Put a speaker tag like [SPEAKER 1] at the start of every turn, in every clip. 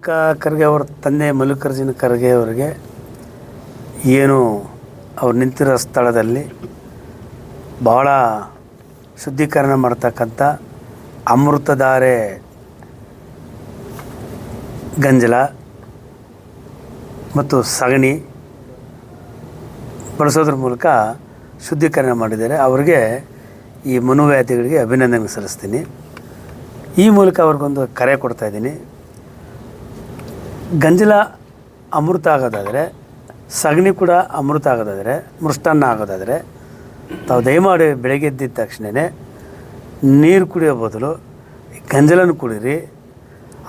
[SPEAKER 1] ಖರ್ಗೆ ಅವ್ರ ತಂದೆ ಮಲ್ಲಿಕಾರ್ಜುನ ಖರ್ಗೆ ಅವರಿಗೆ ಏನು ಅವ್ರು ನಿಂತಿರೋ ಸ್ಥಳದಲ್ಲಿ ಭಾಳ ಶುದ್ಧೀಕರಣ ಮಾಡ್ತಕ್ಕಂಥ ಅಮೃತಧಾರೆ ಗಂಜಲ ಮತ್ತು ಸಗಣಿ ಬಳಸೋದ್ರ ಮೂಲಕ ಶುದ್ಧೀಕರಣ ಮಾಡಿದ್ದಾರೆ. ಅವರಿಗೆ ಈ ಮನೋವ್ಯಾಧಿಗಳಿಗೆ ಅಭಿನಂದನೆ ಸಲ್ಲಿಸ್ತೀನಿ. ಈ ಮೂಲಕ ಅವ್ರಿಗೊಂದು ಕರೆ ಕೊಡ್ತಾಯಿದ್ದೀನಿ. ಗಂಜಲ ಅಮೃತ ಆಗೋದಾದರೆ, ಸಗಣಿ ಕೂಡ ಅಮೃತ ಆಗೋದಾದರೆ, ಮೃಷ್ಟಾನ್ನ ಆಗೋದಾದರೆ ತಾವು ದಯಮಾಡಿ ಬೆಳಗ್ಗೆ ಎದ್ದಿದ್ದ ತಕ್ಷಣವೇ ನೀರು ಕುಡಿಯೋ ಬದಲು ಗಂಜಲನ ಕುಡೀರಿ,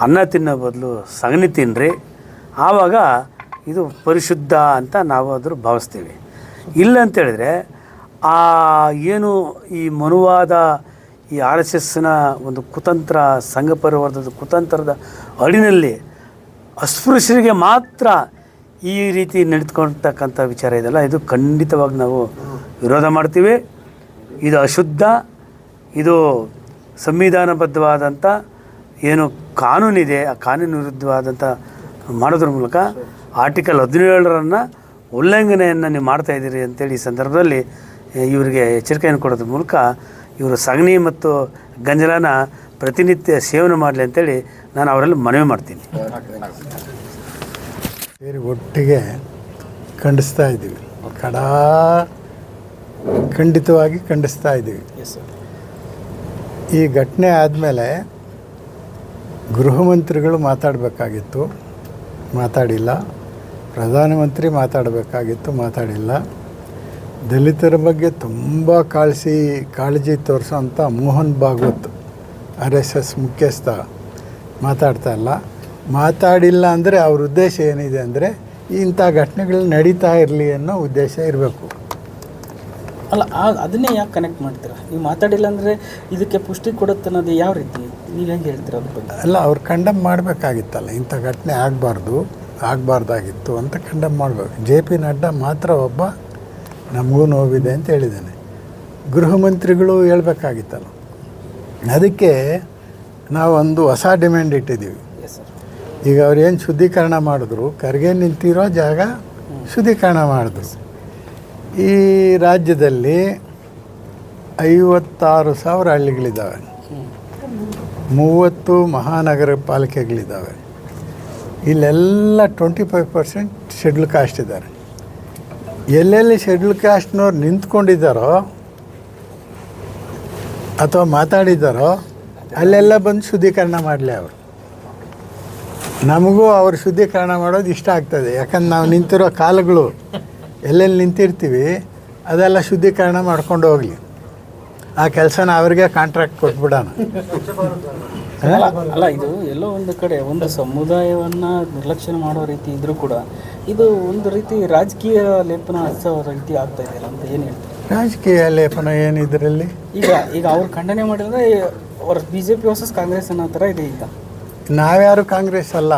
[SPEAKER 1] ಅನ್ನ ತಿನ್ನೋ ಬದಲು ಸಗಣಿ ತಿನ್ನಿರಿ. ಆವಾಗ ಇದು ಪರಿಶುದ್ಧ ಅಂತ ನಾವು ಅದ್ರ ಭಾವಿಸ್ತೀವಿ. ಇಲ್ಲ ಅಂತೇಳಿದರೆ ಏನು ಈ ಮನುವಾದ ಈ RSSನ ಒಂದು ಕುತಂತ್ರ, ಸಂಘ ಪರಿವಾರದ ಕುತಂತ್ರದ ಅಡಿನಲ್ಲಿ ಅಸ್ಪೃಶ್ಯರಿಗೆ ಮಾತ್ರ ಈ ರೀತಿ ನಡೆದುಕೊಳ್ತಕ್ಕಂಥ ವಿಚಾರ ಇದೆಲ್ಲ, ಇದು ಖಂಡಿತವಾಗಿ ನಾವು ವಿರೋಧ ಮಾಡ್ತೀವಿ. ಇದು ಅಶುದ್ಧ. ಇದು ಸಂವಿಧಾನಬದ್ಧವಾದಂಥ ಏನು ಕಾನೂನಿದೆ, ಆ ಕಾನೂನು ವಿರುದ್ಧವಾದಂಥ ಮಾಡೋದ್ರ ಮೂಲಕ ಆರ್ಟಿಕಲ್ 17 ಉಲ್ಲಂಘನೆಯನ್ನು ನೀವು ಮಾಡ್ತಾಯಿದ್ದೀರಿ ಅಂತೇಳಿ ಈ ಸಂದರ್ಭದಲ್ಲಿ ಇವರಿಗೆ ಎಚ್ಚರಿಕೆಯನ್ನು ಕೊಡೋದ್ರ ಮೂಲಕ ಇವರು ಸಗಣಿ ಮತ್ತು ಗಂಜಲನ ಪ್ರತಿನಿತ್ಯ ಸೇವನೆ ಮಾಡಲಿ ಅಂತೇಳಿ ನಾನು ಅವರಲ್ಲಿ ಮನವಿ ಮಾಡ್ತೀನಿ.
[SPEAKER 2] ಸೇರಿ ಒಟ್ಟಿಗೆ ಖಂಡಿಸ್ತಾ ಇದ್ದೀವಿ, ಖಂಡಿತವಾಗಿ ಖಂಡಿಸ್ತಾ ಇದ್ದೀವಿ. ಈ ಘಟನೆ ಆದಮೇಲೆ ಗೃಹ ಮಂತ್ರಿಗಳು ಮಾತಾಡಬೇಕಾಗಿತ್ತು, ಮಾತಾಡಿಲ್ಲ. ಪ್ರಧಾನಮಂತ್ರಿ ಮಾತಾಡಬೇಕಾಗಿತ್ತು, ಮಾತಾಡಿಲ್ಲ. ದಲಿತರ ಬಗ್ಗೆ ತುಂಬ ಕಾಳಜಿ ತೋರಿಸೋಂಥ ಮೋಹನ್ ಭಾಗವತ್ RSS ಮುಖ್ಯಸ್ಥ ಮಾತಾಡ್ತಾ ಇಲ್ಲ. ಮಾತಾಡಿಲ್ಲ ಅಂದರೆ ಅವ್ರ ಉದ್ದೇಶ ಏನಿದೆ ಅಂದರೆ ಇಂಥ ಘಟನೆಗಳು ನಡೀತಾ ಇರಲಿ ಅನ್ನೋ ಉದ್ದೇಶ ಇರಬೇಕು.
[SPEAKER 3] ಅಲ್ಲ, ಅದನ್ನೇ ಯಾಕೆ ಕನೆಕ್ಟ್ ಮಾಡ್ತೀರಾ ನೀವು? ಮಾತಾಡಿಲ್ಲ ಅಂದರೆ ಇದಕ್ಕೆ ಪುಷ್ಟಿ ಕೊಡುತ್ತೆ ಅನ್ನೋದು ಯಾವ ರೀತಿ ನೀವು ಹೆಂಗೆ ಹೇಳ್ತೀರ ಅದ್ರ ಬಗ್ಗೆ?
[SPEAKER 2] ಅಲ್ಲ, ಅವ್ರು ಕಂಡಮ್ ಮಾಡಬೇಕಾಗಿತ್ತಲ್ಲ, ಇಂಥ ಘಟನೆ ಆಗಬಾರ್ದಾಗಿತ್ತು ಅಂತ ಕಂಡಮ್ ಮಾಡಬೇಕು. JP ನಡ್ಡಾ ಮಾತ್ರ ಒಬ್ಬ ನಮಗೂ ನೋವಿದೆ ಅಂತ ಹೇಳಿದ್ದಾನೆ. ಗೃಹ ಮಂತ್ರಿಗಳು ಹೇಳ್ಬೇಕಾಗಿತ್ತಲ್ಲ. ಅದಕ್ಕೆ ನಾವೊಂದು ಹೊಸ ಡಿಮ್ಯಾಂಡ್ ಇಟ್ಟಿದ್ದೀವಿ. ಈಗ ಅವ್ರು ಏನು ಶುದ್ಧೀಕರಣ ಮಾಡಿದ್ರು, ಖರ್ಗೆ ನಿಂತಿರೋ ಜಾಗ ಶುದ್ಧೀಕರಣ ಮಾಡಿದ್ರು. ಈ ರಾಜ್ಯದಲ್ಲಿ 56,000 ಹಳ್ಳಿಗಳಿದ್ದಾವೆ, 30 ಮಹಾನಗರ ಪಾಲಿಕೆಗಳಿದ್ದಾವೆ. ಇಲ್ಲೆಲ್ಲ 25% ಶೆಡ್ಯೂಲ್ ಕಾಸ್ಟ್ ಇದ್ದಾರೆ. ಎಲ್ಲೆಲ್ಲಿ ಶೆಡ್ಯೂಲ್ ಕಾಸ್ಟ್ನವ್ರು ನಿಂತ್ಕೊಂಡಿದ್ದಾರೋ ಅಥವಾ ಮಾತಾಡಿದ್ದಾರೋ ಅಲ್ಲೆಲ್ಲ ಬಂದು ಶುದ್ಧೀಕರಣ ಮಾಡಲಿ ಅವರು. ನಮಗೂ ಅವ್ರು ಶುದ್ಧೀಕರಣ ಮಾಡೋದು ಇಷ್ಟ ಆಗ್ತದೆ. ಯಾಕಂದ್ರೆ ನಾವು ನಿಂತಿರೋ ಕಾಲುಗಳು ಎಲ್ಲೆಲ್ಲಿ ನಿಂತಿರ್ತೀವಿ ಅದೆಲ್ಲ ಶುದ್ಧೀಕರಣ ಮಾಡ್ಕೊಂಡು ಹೋಗಲಿ. ಆ ಕೆಲಸನ ಅವ್ರಿಗೆ ಕಾಂಟ್ರಾಕ್ಟ್ ಕೊಟ್ಬಿಡೋಣ.
[SPEAKER 3] ಅಲ್ಲ, ಇದು ಎಲ್ಲೋ ಒಂದು ಕಡೆ ಒಂದು ಸಮುದಾಯವನ್ನು ನಿರ್ಲಕ್ಷ್ಯ ಮಾಡೋ ರೀತಿ ಇದ್ರೂ ಕೂಡ ಇದು ಒಂದು ರೀತಿ ರಾಜಕೀಯ ಲೇಪನ ಹಚ್ಚೋ ರೀತಿ ಆಗ್ತಾ ಇದೆಯಲ್ಲ ಅಂತ ಏನು ಹೇಳ್ತಾರೆ?
[SPEAKER 2] ರಾಜಕೀಯ ಲೇಪನ ಏನಿದ್ರಲ್ಲಿ?
[SPEAKER 3] ಈಗ ಅವ್ರು ಖಂಡನೆ ಮಾಡಿದ್ರೆ ಅವ್ರ BJP ವರ್ಸಸ್ ಕಾಂಗ್ರೆಸ್ ಅನ್ನೋ ಥರ ಇದೆ. ಈಗ
[SPEAKER 2] ನಾವ್ಯಾರು ಕಾಂಗ್ರೆಸ್ ಅಲ್ಲ,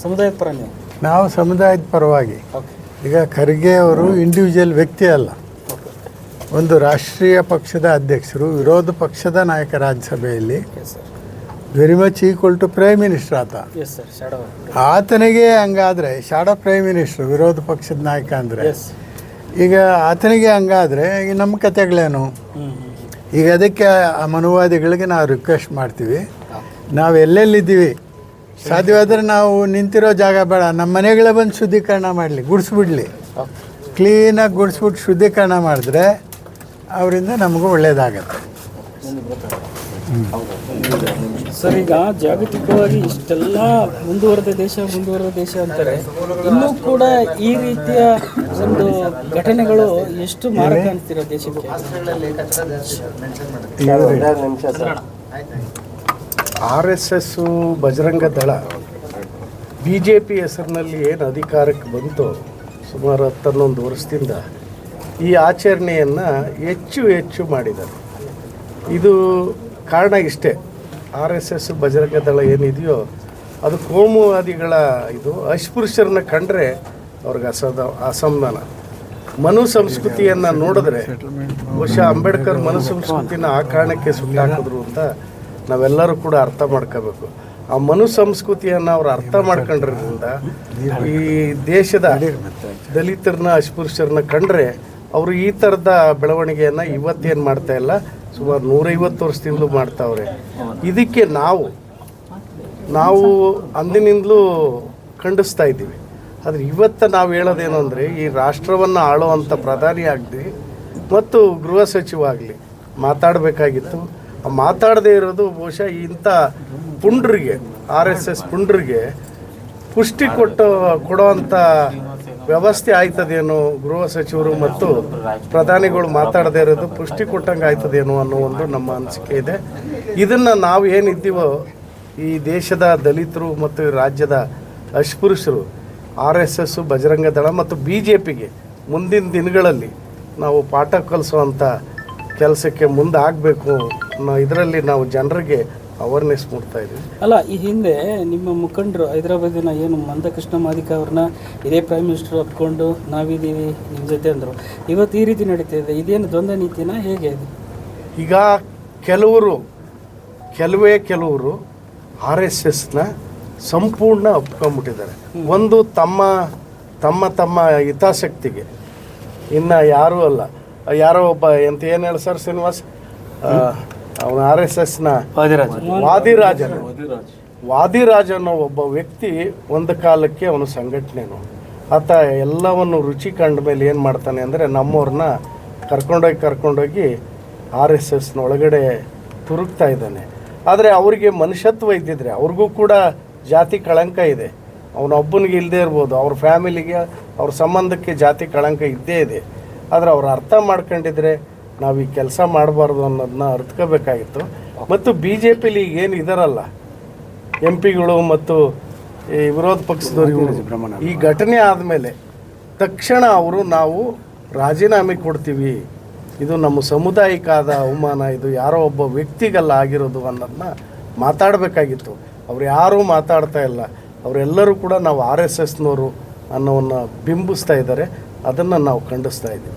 [SPEAKER 3] ಸಮುದಾಯದ ಪರ ನೀವು?
[SPEAKER 2] ನಾವು ಸಮುದಾಯದ ಪರವಾಗಿ. ಈಗ ಖರ್ಗೆ ಅವರು ಇಂಡಿವಿಜುವಲ್ ವ್ಯಕ್ತಿ ಅಲ್ಲ, ಒಂದು ರಾಷ್ಟ್ರೀಯ ಪಕ್ಷದ ಅಧ್ಯಕ್ಷರು, ವಿರೋಧ ಪಕ್ಷದ ನಾಯಕ ರಾಜ್ಯಸಭೆಯಲ್ಲಿ, very much equal to prime minister ಆತ. ಆತನಿಗೆ ಹಂಗಾದರೆ ಶಾಡೋ ಪ್ರೈಮ್ ಮಿನಿಸ್ಟರ್, ವಿರೋಧ ಪಕ್ಷದ ನಾಯಕ ಅಂದರೆ ಈಗ ಆತನಿಗೆ ಹಂಗಾದರೆ ಈಗ ನಮ್ಮ ಕತೆಗಳೇನು? ಈಗ ಅದಕ್ಕೆ ಆ ಮನುವಾದಿಗಳಿಗೆ ನಾವು ರಿಕ್ವೆಸ್ಟ್ ಮಾಡ್ತೀವಿ, ನಾವು ಎಲ್ಲೆಲ್ಲಿದ್ದೀವಿ ಸಾಧ್ಯವಾದರೆ ನಾವು ನಿಂತಿರೋ ಜಾಗ ಬೇಡ, ನಮ್ಮ ಮನೆಗಳೇ ಬಂದು ಶುದ್ಧೀಕರಣ ಮಾಡಲಿ, ಗುಡಿಸ್ಬಿಡ್ಲಿ. ಕ್ಲೀನಾಗಿ ಗುಡಿಸ್ಬಿಟ್ಟು ಶುದ್ಧೀಕರಣ ಮಾಡಿದ್ರೆ ಅವರಿಂದ ನಮಗೂ ಒಳ್ಳೆಯದಾಗತ್ತೆ.
[SPEAKER 3] ಸರ್, ಈಗ ಜಾಗತಿಕವಾಗಿ ಇಷ್ಟೆಲ್ಲ ಮುಂದುವರೆದ ದೇಶ ಅಂತಾರೆ, ಇನ್ನೂ ಕೂಡ ಈ ರೀತಿಯ ಒಂದು ಘಟನೆಗಳು ಎಷ್ಟು ಮಾರಕ ಅಂತೀರ ದೇಶಕ್ಕೆ?
[SPEAKER 4] RSS ಬಜರಂಗ ದಳ BJP ಹೆಸರಿನಲ್ಲಿ ಏನು ಅಧಿಕಾರಕ್ಕೆ ಬಂತು ಸುಮಾರು 11 ವರ್ಷದಿಂದ ಈ ಆಚರಣೆಯನ್ನು ಹೆಚ್ಚು ಮಾಡಿದ್ದಾರೆ. ಇದು ಕಾರಣ ಇಷ್ಟೇ, RSS ಬಜರಂಗ ದಳ ಏನಿದೆಯೋ ಅದು ಕೋಮುವಾದಿಗಳ ಇದು ಅಸ್ಪೃಶ್ಯರನ್ನ ಕಂಡ್ರೆ ಅವ್ರಿಗೆ ಅಸಮಾಧಾನ. ಮನು ಸಂಸ್ಕೃತಿಯನ್ನು ನೋಡಿದ್ರೆ ಬಹುಶಃ ಅಂಬೇಡ್ಕರ್ ಮನು ಸಂಸ್ಕೃತಿನ ಆ ಕಾರಣಕ್ಕೆ ಸುಟ್ಟಾಕಿದ್ರು ಅಂತ ನಾವೆಲ್ಲರೂ ಕೂಡ ಅರ್ಥ ಮಾಡ್ಕೋಬೇಕು. ಆ ಮನು ಸಂಸ್ಕೃತಿಯನ್ನು ಅವ್ರು ಅರ್ಥ ಮಾಡ್ಕೊಂಡ್ರಿಂದ ಈ ದೇಶದ ದಲಿತರನ್ನ ಅಸ್ಪೃಶ್ಯರನ್ನ ಕಂಡ್ರೆ ಅವರು ಈ ಥರದ ಬೆಳವಣಿಗೆಯನ್ನು ಇವತ್ತೇನು ಮಾಡ್ತಾ ಇಲ್ಲ, ಸುಮಾರು 150 ವರ್ಷದಿಂದಲೂ ಮಾಡ್ತಾವ್ರೆ. ಇದಕ್ಕೆ ನಾವು ಅಂದಿನಿಂದಲೂ ಖಂಡಿಸ್ತಾ ಇದ್ದೀವಿ. ಆದರೆ ಇವತ್ತು ನಾವು ಹೇಳೋದೇನು ಅಂದರೆ, ಈ ರಾಷ್ಟ್ರವನ್ನು ಆಳುವಂಥ ಪ್ರಧಾನಿ ಆಗಲಿ ಮತ್ತು ಗೃಹ ಸಚಿವ ಆಗಲಿ ಮಾತಾಡಬೇಕಾಗಿತ್ತು. ಮಾತಾಡದೇ ಇರೋದು ಬಹುಶಃ ಇಂಥ ಪುಂಡ್ರಿಗೆ, RSS ಪುಂಡ್ರಿಗೆ ಪುಷ್ಟಿ ಕೊಡೋವಂಥ ವ್ಯವಸ್ಥೆ ಆಯ್ತದೇನೋ, ಗೃಹ ಸಚಿವರು ಮತ್ತು ಪ್ರಧಾನಿಗಳು ಮಾತಾಡದೇ ಇರೋದು ಪುಷ್ಟಿ ಕೊಟ್ಟಂಗೆ ಆಯ್ತದೇನೋ ಅನ್ನೋ ಒಂದು ನಮ್ಮ ಅನಿಸಿಕೆ ಇದೆ. ಇದನ್ನು ನಾವು ಏನಿದ್ದೀವೋ ಈ ದೇಶದ ದಲಿತರು ಮತ್ತು ರಾಜ್ಯದ ಅಸ್ಪೃಶ್ಯರು RSS, ಬಜರಂಗ ದಳ ಮತ್ತು BJPಗೆ ಮುಂದಿನ ದಿನಗಳಲ್ಲಿ ನಾವು ಪಾಠ ಕಲಿಸುವಂಥ ಕೆಲಸಕ್ಕೆ ಮುಂದೆ ಆಗಬೇಕು ಅನ್ನೋ ಇದರಲ್ಲಿ ನಾವು ಜನರಿಗೆ ಅವೇರ್ನೆಸ್ ಮೂಡ್ತಾ ಇದ್ದೀವಿ.
[SPEAKER 3] ಅಲ್ಲ, ಈ ಹಿಂದೆ ನಿಮ್ಮ ಮುಖಂಡರು ಹೈದರಾಬಾದಿನ ಏನು ಮಂದಕೃಷ್ಣ ಮಾದಿಕ ಅವ್ರನ್ನ ಇದೇ ಪ್ರೈಮ್ ಮಿನಿಸ್ಟರ್ ಒಪ್ಕೊಂಡು ನಾವಿದ್ದೀವಿ ನಿಮ್ಮ ಜೊತೆ ಅಂದರು. ಇವತ್ತು ಈ ರೀತಿ ನಡೀತಿದೆ, ಇದೇನು ದ್ವಂದ್ವ ನೀತಿನ ಹೇಗೆ ಇದು?
[SPEAKER 4] ಈಗ ಕೆಲವರು RSSನ ಸಂಪೂರ್ಣ ಒಪ್ಕೊಂಡ್ಬಿಟ್ಟಿದ್ದಾರೆ. ಒಂದು ತಮ್ಮ ಹಿತಾಸಕ್ತಿಗೆ, ಇನ್ನು ಯಾರೂ ಅಲ್ಲ, ಯಾರೋ ಒಬ್ಬ ಏನು ಹೇಳಿ ಸರ್ ಶ್ರೀನಿವಾಸ್, ಅವನು RSSನ ವಾದಿರಾಜ್ ಅನ್ನೋ ಒಬ್ಬ ವ್ಯಕ್ತಿ ಒಂದು ಕಾಲಕ್ಕೆ ಅವನು ಸಂಘಟನೆನು, ಆತ ಎಲ್ಲವನ್ನು ರುಚಿ ಕಂಡ ಮೇಲೆ ಏನು ಮಾಡ್ತಾನೆ ಅಂದರೆ ನಮ್ಮವ್ರನ್ನ ಕರ್ಕೊಂಡೋಗಿ RSSನ ಒಳಗಡೆ ತುರುಕ್ತಾ ಇದ್ದಾನೆ. ಆದರೆ ಅವರಿಗೆ ಮನುಷ್ಯತ್ವ ಇದ್ದಿದ್ರೆ, ಅವ್ರಿಗೂ ಕೂಡ ಜಾತಿ ಕಳಂಕ ಇದೆ. ಅವನೊಬ್ಬನಿಗೆ ಇಲ್ಲದೆ ಇರ್ಬೋದು, ಅವ್ರ ಫ್ಯಾಮಿಲಿಗೆ, ಅವ್ರ ಸಂಬಂಧಕ್ಕೆ ಜಾತಿ ಕಳಂಕ ಇದ್ದೇ ಇದೆ. ಆದರೆ ಅವ್ರು ಅರ್ಥ ಮಾಡ್ಕೊಂಡಿದ್ರೆ ನಾವು ಈ ಕೆಲಸ ಮಾಡಬಾರ್ದು ಅನ್ನೋದನ್ನ ಅರ್ಥಕೋಬೇಕಾಗಿತ್ತು. ಮತ್ತು BJPಲಿ ಏನು ಇದಾರಲ್ಲ MP ಮತ್ತು ಈ ವಿರೋಧ ಪಕ್ಷದವರು, ಈ ಘಟನೆ ಆದಮೇಲೆ ತಕ್ಷಣ ನಾವು ರಾಜೀನಾಮೆ ಕೊಡ್ತೀವಿ, ಇದು ನಮ್ಮ ಸಮುದಾಯಕ್ಕೆ ಆದ ಅವಮಾನ, ಇದು ಯಾರೋ ಒಬ್ಬ ವ್ಯಕ್ತಿಗಲ್ಲ ಆಗಿರೋದು ಅನ್ನೋದನ್ನ ಮಾತಾಡಬೇಕಾಗಿತ್ತು. ಅವ್ರು ಯಾರೂ ಮಾತಾಡ್ತಾ ಇಲ್ಲ. ಅವರೆಲ್ಲರೂ ಕೂಡ ನಾವು RSSನವರು ಅನ್ನೋವನ್ನು ಬಿಂಬಿಸ್ತಾ ಇದ್ದಾರೆ. ಅದನ್ನು ನಾವು ಖಂಡಿಸ್ತಾ ಇದ್ದೀವಿ.